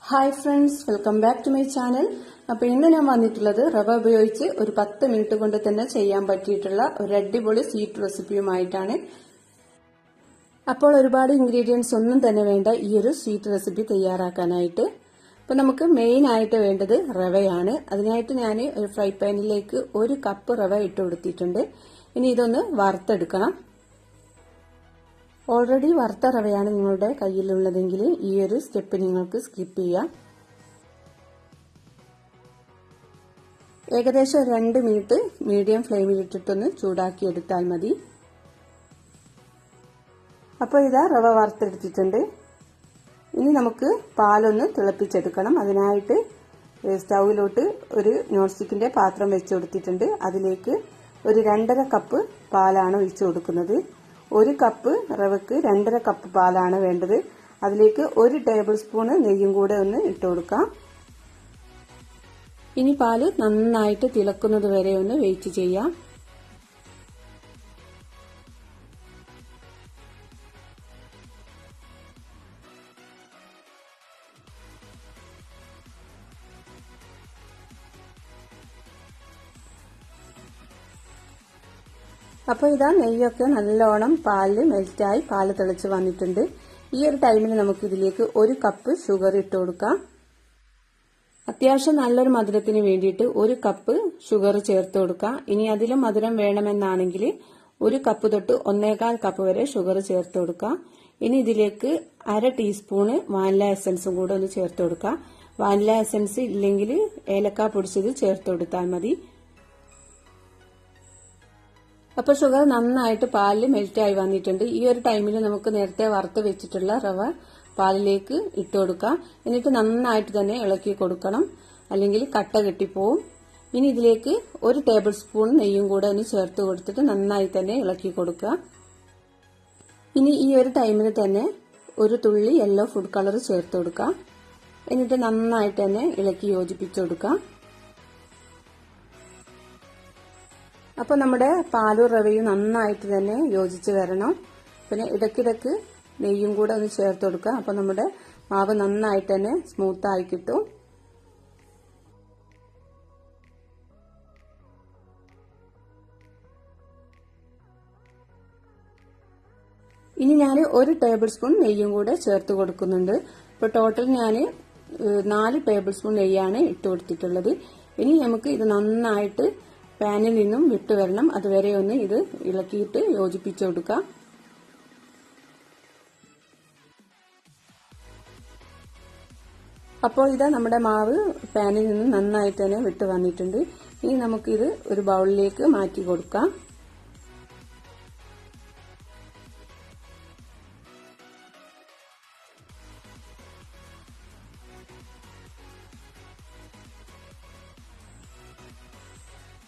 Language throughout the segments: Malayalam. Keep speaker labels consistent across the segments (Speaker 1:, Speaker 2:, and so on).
Speaker 1: Hi friends, welcome back to my channel. അപ്പോൾ ഇന്ന് ഞാൻ വന്നിട്ടുള്ളത് റവ ഉപയോഗിച്ച് ഒരു 10 മിനിറ്റ് കൊണ്ട് തന്നെ ചെയ്യാൻ പറ്റിയിട്ടുള്ള ഒരു അടിപൊളി സ്വീറ്റ് റെസിപ്പിയുമായിട്ടാണ്. അപ്പോൾ ഒരുപാട് ഇൻഗ്രീഡിയൻസ് ഒന്നും തന്നെ വേണ്ട ഈ ഒരു സ്വീറ്റ് റെസിപ്പി തയ്യാറാക്കാനായിട്ട്. അപ്പോൾ നമുക്ക് മെയിൻ ആയിട്ട് വേണ്ടത് റവയാണ്. അതിനായിട്ട് ഞാൻ ഒരു ഫ്രൈ പാനിലേക്ക് 1 കപ്പ് റവ ഇട്ട് കൊടുത്തിട്ടുണ്ട്. ഇനി ഇതൊന്ന് വറുത്തെടുക്കണം. ഓൾറെഡി വറുത്ത റവയാണ് നിങ്ങളുടെ കയ്യിലുള്ളതെങ്കിൽ ഈ ഒരു സ്റ്റെപ്പ് നിങ്ങൾക്ക് സ്കിപ്പ് ചെയ്യാം. ഏകദേശം 2 മിനിറ്റ് മീഡിയം ഫ്ലെയിമിൽ ഇട്ടിട്ടൊന്ന് ചൂടാക്കി എടുത്താൽ മതി. അപ്പോൾ ഇതാ റവ വറുത്തെടുത്തിട്ടുണ്ട്. ഇനി നമുക്ക് പാലൊന്ന് തിളപ്പിച്ചെടുക്കണം. അതിനായിട്ട് സ്റ്റൗവിലോട്ട് ഒരു നോൺ സ്റ്റിക്കിന്റെ പാത്രം വെച്ച് കൊടുത്തിട്ടുണ്ട്. അതിലേക്ക് ഒരു 2.5 കപ്പ് പാലാണ് ഒഴിച്ചു കൊടുക്കുന്നത്. 1 കപ്പ് റവക്ക് 2.5 കപ്പ് പാലാണ് വേണ്ടത്. അതിലേക്ക് 1 ടേബിൾ സ്പൂൺ നെയ്യും കൂടെ ഒന്ന് ഇട്ട് കൊടുക്കാം. ഇനി പാല് നന്നായിട്ട് തിളക്കുന്നത് വരെ ഒന്ന് വെയിറ്റ് ചെയ്യാം. അപ്പോൾ ഇതാ നെയ്യൊക്കെ നല്ലോണം പാലിൽ മെൽറ്റായി പാല് തിളച്ച് വന്നിട്ടുണ്ട്. ഈ ഒരു ടൈമിൽ നമുക്ക് ഇതിലേക്ക് 1 കപ്പ് ഷുഗർ ഇട്ട് കൊടുക്കാം. അത്യാവശ്യം നല്ലൊരു മധുരത്തിന് വേണ്ടിയിട്ട് 1 കപ്പ് ഷുഗർ ചേർത്ത് കൊടുക്കാം. ഇനി അതിലും മധുരം വേണമെന്നാണെങ്കിൽ 1 കപ്പ് തൊട്ട് 1.25 കപ്പ് വരെ ഷുഗർ ചേർത്ത് കൊടുക്കാം. ഇനി ഇതിലേക്ക് 1/2 ടീസ്പൂണ് വാനില എസൻസും കൂടെ ഒന്ന് ചേർത്ത് കൊടുക്കാം. വാനില എസൻസ് ഇല്ലെങ്കിൽ ഏലക്ക പൊടിച്ചത് ചേർത്ത് കൊടുത്താൽ മതി. അപ്പോൾ ഷുഗർ നന്നായിട്ട് പാലിൽ മെൽറ്റായി വന്നിട്ടുണ്ട്. ഈ ഒരു ടൈമിൽ നമുക്ക് നേരത്തെ വറുത്ത് വെച്ചിട്ടുള്ള റവ പാലിലേക്ക് ഇട്ട് കൊടുക്കാം. എന്നിട്ട് നന്നായിട്ട് തന്നെ ഇളക്കി കൊടുക്കണം, അല്ലെങ്കിൽ കട്ട കെട്ടിപ്പോവും. ഇനി ഇതിലേക്ക് 1 ടേബിൾ സ്പൂൺ നെയ്യും കൂടെ ഒന്ന് ചേർത്ത് കൊടുത്തിട്ട് നന്നായി തന്നെ ഇളക്കി കൊടുക്കുക. ഇനി ഈ ഒരു ടൈമിൽ തന്നെ ഒരു തുള്ളി യെല്ലോ ഫുഡ് കളർ ചേർത്ത് കൊടുക്കാം. എന്നിട്ട് നന്നായിട്ട് തന്നെ ഇളക്കി യോജിപ്പിച്ചു കൊടുക്കാം. അപ്പോൾ നമ്മുടെ പാലും റവയും നന്നായിട്ട് തന്നെ യോജിച്ച് വരണം. പിന്നെ ഇടയ്ക്കിടയ്ക്ക് നെയ്യും കൂടെ ഒന്ന് ചേർത്ത് കൊടുക്കുക. അപ്പോൾ നമ്മുടെ മാവ് നന്നായിട്ട് തന്നെ സ്മൂത്തായി കിട്ടും. ഇനി ഞാൻ 1 ടേബിൾ സ്പൂൺ നെയ്യും കൂടെ ചേർത്ത് കൊടുക്കുന്നുണ്ട്. ഇപ്പോൾ ടോട്ടൽ ഞാൻ 4 ടേബിൾ സ്പൂൺ നെയ്യാണ് ഇട്ട് കൊടുത്തിട്ടുള്ളത്. ഇനി നമുക്ക് ഇത് നന്നായിട്ട് പാനിൽ നിന്നും വിട്ടുവരണം. അതുവരെ ഒന്ന് ഇത് ഇളക്കിയിട്ട് യോജിപ്പിച്ചു കൊടുക്കാം. അപ്പോൾ ഇതാ നമ്മുടെ മാവ് പാനിൽ നിന്നും നന്നായിട്ട് തന്നെ വിട്ടു വന്നിട്ടുണ്ട്. ഇനി നമുക്കിത് ഒരു ബൗളിലേക്ക് മാറ്റി കൊടുക്കാം.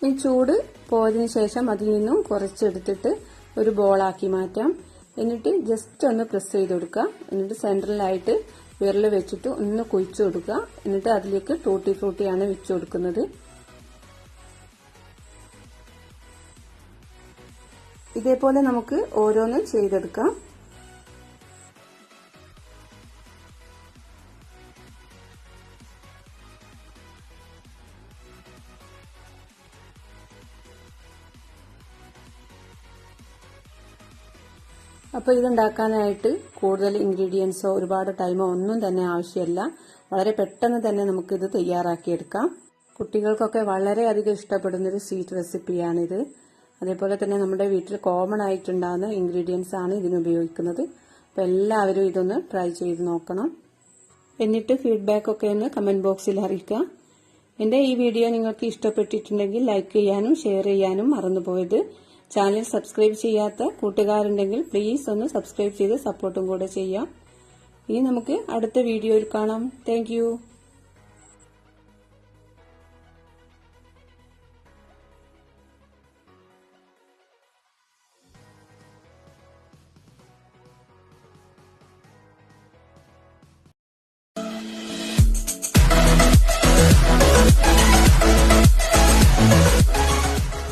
Speaker 1: ഈ ചൂട് പോയതിനു ശേഷം അതിൽ നിന്നും കുറച്ചെടുത്തിട്ട് ഒരു ബോളാക്കി മാറ്റാം. എന്നിട്ട് ജസ്റ്റ് ഒന്ന് പ്രസ് ചെയ്ത് കൊടുക്കുക. എന്നിട്ട് സെൻട്രലായിട്ട് വിരൽ വെച്ചിട്ട് ഒന്ന് കുഴിച്ചു കൊടുക്കുക. എന്നിട്ട് അതിലേക്ക് ടൂട്ടി ഫ്രൂട്ടിയാണ് വെച്ചു കൊടുക്കുന്നത്. ഇതേപോലെ നമുക്ക് ഓരോന്നും ചെയ്തെടുക്കാം. അപ്പോൾ ഇതുണ്ടാക്കാനായിട്ട് കൂടുതൽ ഇൻഗ്രീഡിയൻസോ ഒരുപാട് ടൈമോ ഒന്നും തന്നെ ആവശ്യമില്ല. വളരെ പെട്ടെന്ന് തന്നെ നമുക്കിത് തയ്യാറാക്കിയെടുക്കാം. കുട്ടികൾക്കൊക്കെ വളരെയധികം ഇഷ്ടപ്പെടുന്നൊരു സ്വീറ്റ് റെസിപ്പിയാണിത്. അതേപോലെ തന്നെ നമ്മുടെ വീട്ടിൽ കോമൺ ആയിട്ടുണ്ടാകുന്ന ഇൻഗ്രീഡിയൻസ് ആണ് ഇതിന് ഉപയോഗിക്കുന്നത്. അപ്പോൾ എല്ലാവരും ഇതൊന്ന് ട്രൈ ചെയ്ത് നോക്കണം. എന്നിട്ട് ഫീഡ്ബാക്ക് ഒക്കെ ഒന്ന് കമന്റ് ബോക്സിൽ അറിയിക്കുക. എൻ്റെ ഈ വീഡിയോ നിങ്ങൾക്ക് ഇഷ്ടപ്പെട്ടിട്ടുണ്ടെങ്കിൽ ലൈക്ക് ചെയ്യാനും ഷെയർ ചെയ്യാനും മറന്നുപോയത്. ചാനൽ സബ്സ്ക്രൈബ് ചെയ്യാത്ത കൂട്ടുകാരുണ്ടെങ്കിൽ പ്ലീസ് ഒന്ന് സബ്സ്ക്രൈബ് ചെയ്ത് സപ്പോർട്ടും കൂടെ ചെയ്യാം. ഇനി നമുക്ക് അടുത്ത വീഡിയോയിൽ കാണാം. Thank you.